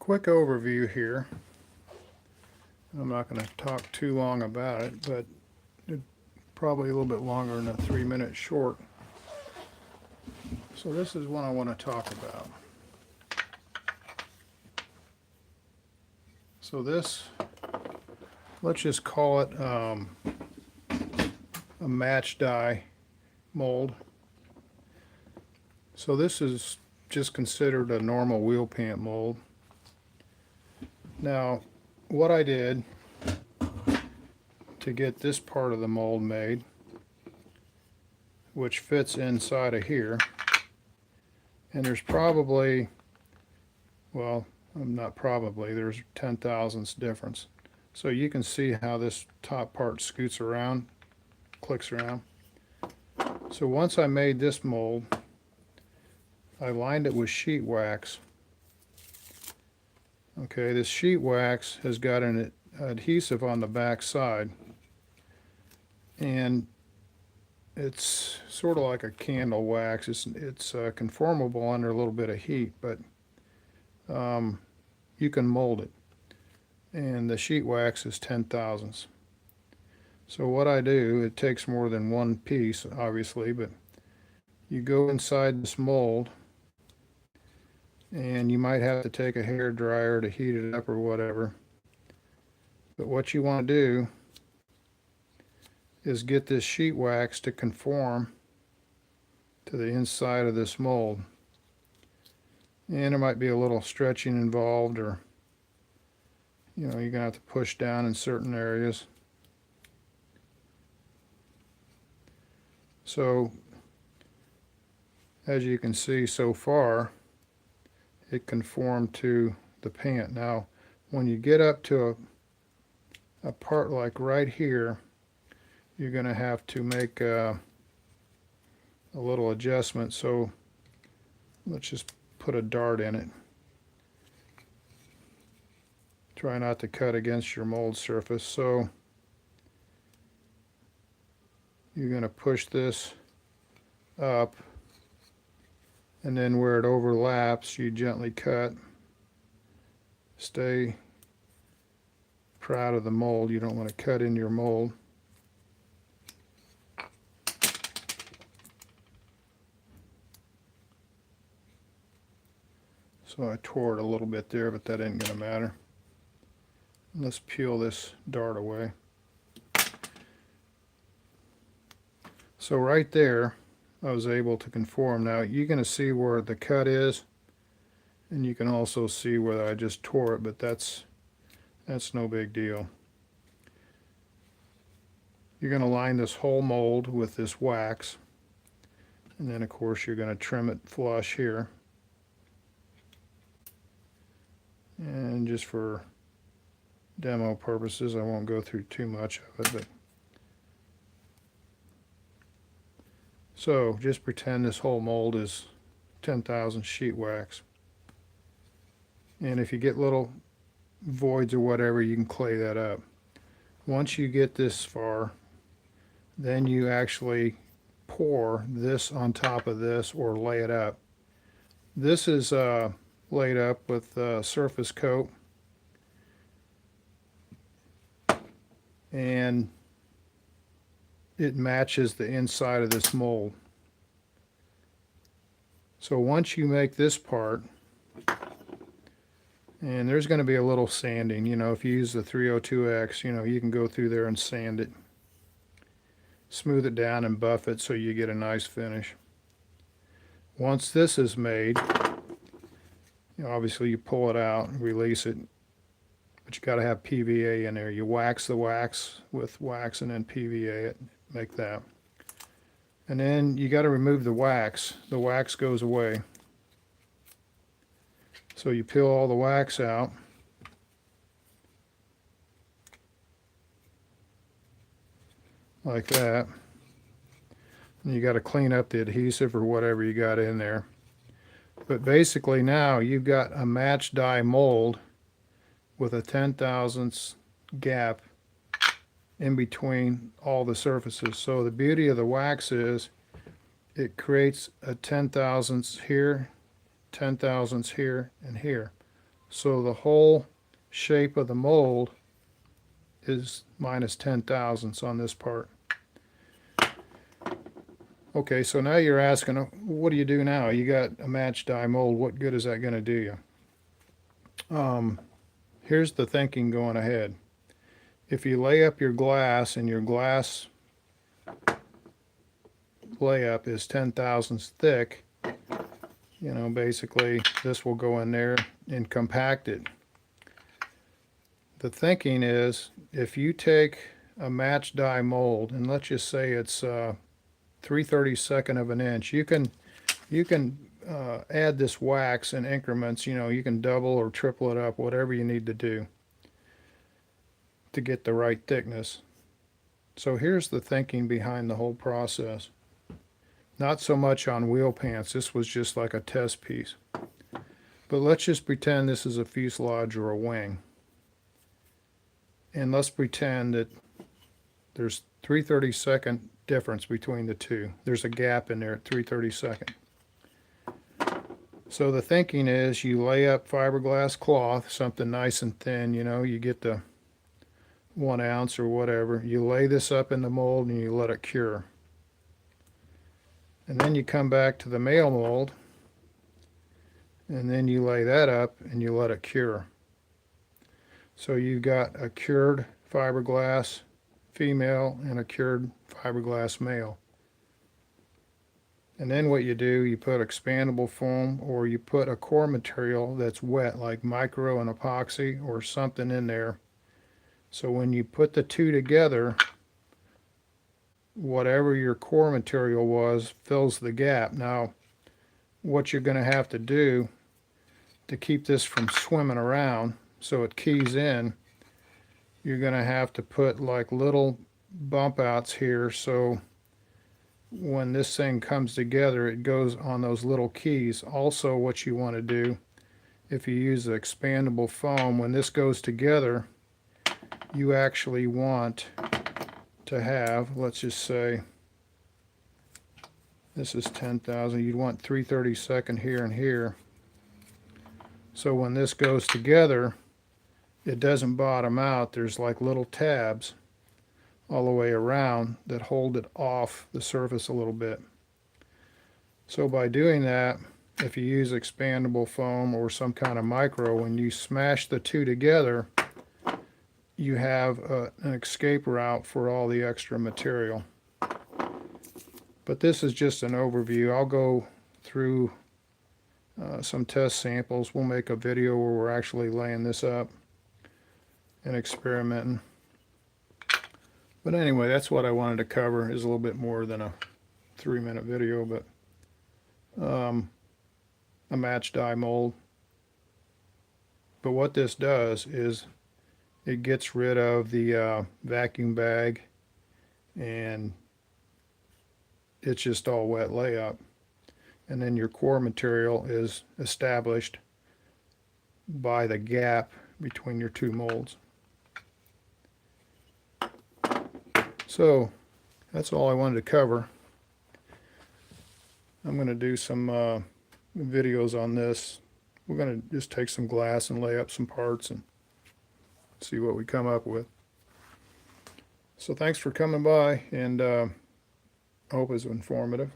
quick overview here. I'm not going to talk too long about it, but probably a little bit longer than a 3-minute short. So this is what I want to talk about. So this, let's just call it a match die mold. So this is just considered a normal wheel pant mold. Now, what I did to get this part of the mold made, which fits inside of here, and there's probably, well, not probably, there's 10 thousandths difference. So you can see how this top part scoots around, clicks around. So once I made this mold, I lined it with sheet wax. Okay, this sheet wax has got an adhesive on the back side, and it's sort of like a candle wax. It's conformable under a little bit of heat, but you can mold it. And the sheet wax is 10 thousandths. So what I do, it takes more than one piece, obviously, but you go inside this mold, and you might have to take a hair dryer to heat it up or whatever. But what you want to do is get this sheet wax to conform to the inside of this mold. And there might be a little stretching involved, or you're going to have to push down in certain areas. So as you can see so far, it conformed to the pant. Now when you get up to a part like right here, you're going to have to make a little adjustment. So let's just put a dart in it. Try not to cut against your mold surface. So you're going to push this up, and then where it overlaps, you gently cut. Stay proud of the mold. You don't want to cut in your mold. So I tore it a little bit there, but that ain't going to matter. Let's peel this dart away. So right there, I was able to conform. Now you're going to see where the cut is, and you can also see where I just tore it, but that's no big deal. You're going to line this whole mold with this wax, and then of course you're going to trim it flush here. And just for demo purposes, I won't go through too much of it, but so just pretend this whole mold is 10,000 sheet wax. And if you get little voids or whatever, you can clay that up. Once you get this far, then you actually pour this on top of this or lay it up. This is laid up with surface coat, and it matches the inside of this mold. So once you make this part, and there's going to be a little sanding, if you use the 302X, you can go through there and sand it, smooth it down and buff it so you get a nice finish. Once this is made, obviously you pull it out and release it, but you got to have PVA in there. You wax the wax with wax and then PVA it, make that. And then you got to remove the wax. The wax goes away. So you peel all the wax out. Like that. And you got to clean up the adhesive or whatever you got in there. But basically now you've got a match die mold with a 10 thousandths gap in between all the surfaces. So the beauty of the wax is it creates a 10 thousandths here, 10 thousandths here, and here. So the whole shape of the mold is minus 10 thousandths on this part. Okay, so now you're asking, what do you do now? You got a match die mold. What good is that going to do you? Here's the thinking going ahead. If you lay up your glass and your glass layup is 10 thousandths thick, you know, basically this will go in there and compact it. The thinking is, if you take a match die mold, and let's just say it's 3/32 of an inch, you can add this wax in increments. You know, you can double or triple it up, whatever you need to do to get the right thickness. So here's the thinking behind the whole process. Not so much on wheel pants, this was just like a test piece. But let's just pretend this is a fuselage or a wing. And let's pretend that there's 3/32 difference between the two. There's a gap in there at 3/32. So the thinking is, you lay up fiberglass cloth, something nice and thin, you know, you get the 1 ounce or whatever. You lay this up in the mold and you let it cure. And then you come back to the male mold, and then you lay that up and you let it cure. So you've got a cured fiberglass female and a cured fiberglass male. And then what you do, you put expandable foam, or you put a core material that's wet, like micro and epoxy or something in there. So when you put the two together, whatever your core material was fills the gap. Now, what you're going to have to do to keep this from swimming around so it keys in, you're going to have to put like little bump outs here, so when this thing comes together it goes on those little keys. Also, what you want to do, if you use the expandable foam, when this goes together, you actually want to have, let's just say this is 10,000, you'd want 3/32 here and here. So when this goes together, it doesn't bottom out. There's like little tabs all the way around that hold it off the surface a little bit. So by doing that, if you use expandable foam or some kind of micro, when you smash the two together, you have an escape route for all the extra material. But this is just an overview. I'll go through some test samples. We'll make a video where we're actually laying this up and experimenting. But anyway, that's what I wanted to cover. Is a little bit more than a 3-minute video, but a match die mold. But what this does is it gets rid of the vacuum bag, and it's just all wet layup. And then your core material is established by the gap between your two molds. So that's all I wanted to cover. I'm going to do some videos on this. We're going to just take some glass and lay up some parts and see what we come up with. So thanks for coming by, and I hope it's informative.